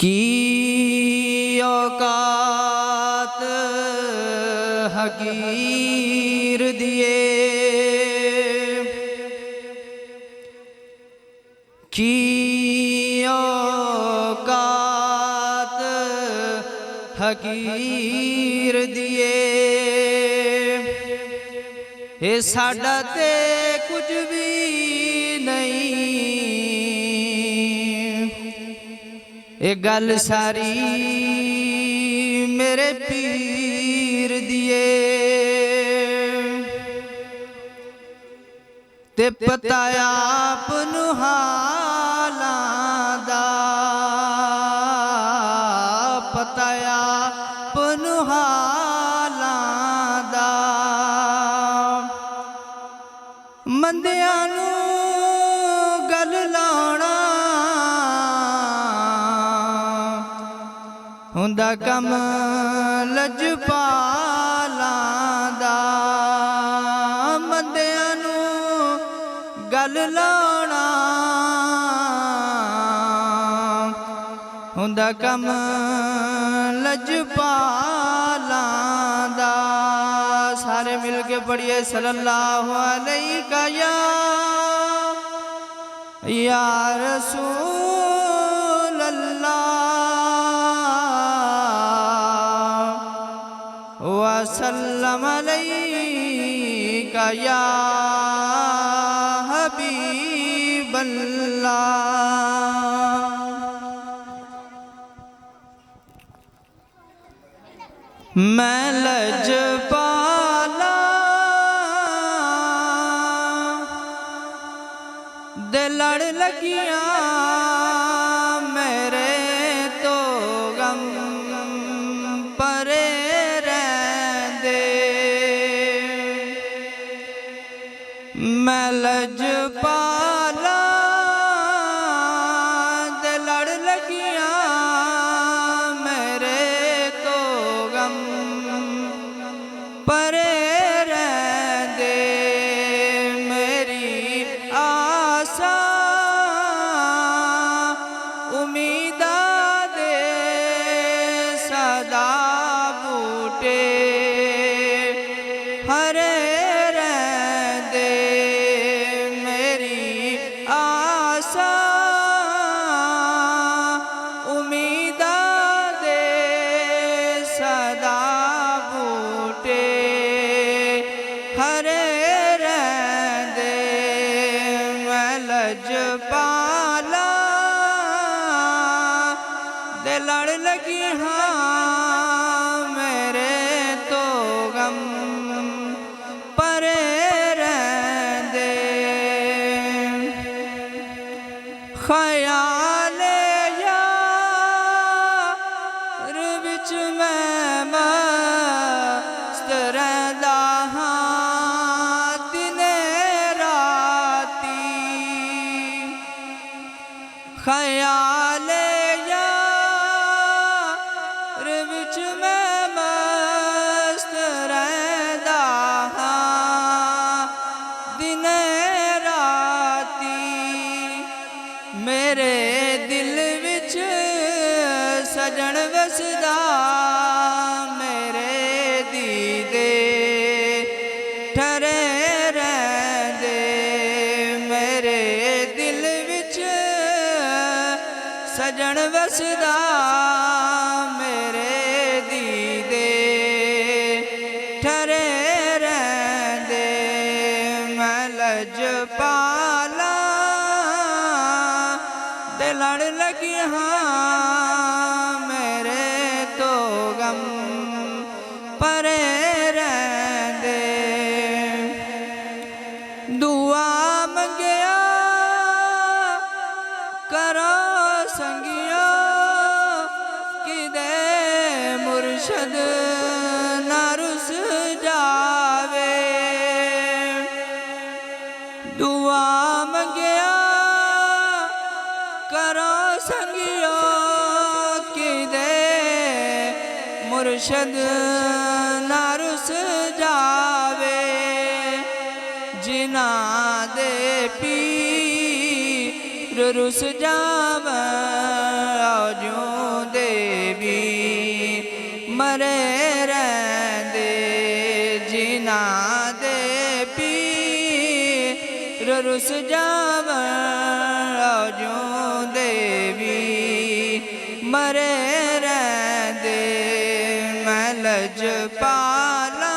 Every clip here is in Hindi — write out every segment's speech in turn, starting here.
की औकात हकीर दिए, की औकात हकीर दिए। ये साडा ते कुछ भी नहीं, ये गल सारी मेरे पीर दिए। ते पता आप नूं हालां दा, पता आप नूं हालां दा। मंदियां नूं गल लाउणा हुंदा कम लजपालां दा। मंदियां नूं गल लाउणा हुंदा कम लजपालां दा। सारे मिल के पढ़िए सल्लल्लाहु अलैहि या रसूल अल्लाह वसल्लम अलैका या हबीब अल्लाह। मैं लजपाला दे लड़ लगियां मेरे तो गम परे रहंदे। मैं लजपाला दे लड़ लगियां मेरे तो गम परे रहंदे। मेरी आसा उम्मीदा दे सदा बूटे हरे रहंदे। मेरी आसा उम्मीदा दे सदा बूटे हरे रहंदे। मैं लजपाला दे लड़ लगी हाँ मेरे तो गम परे रहंदे। ख्याल यार विच मैं मस्त रहंदा हां दिने राती। ख्याल यार विच मैं मस्त रहंदा हां दिने राती। मेरे दिल विच सजन वसदा मेरे दीदे ठरे रहंदे। मेरे दिल विच सजन वसदा मेरे दीदे ठरे रहंदे। मैं लजपाला दे लड़ लगी हाँ मेरे तो गम परे रहंदे। दुआ मंगिया करो संगिया किदे मुर्शद ना रुस जावे। दुआ मंगिया करो संगियो किदे मुर्शद ना रुस जावे। जिन्हां दे पी रुस जावे ज्यों देवी मरे रहंदे जिना दे पीर रुस जावे ज्यों देवी मरे रहंदे मैं लजपाला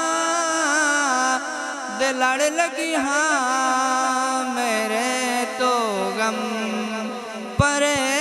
दे लड़ लगी हाँ मेरे तो गम परे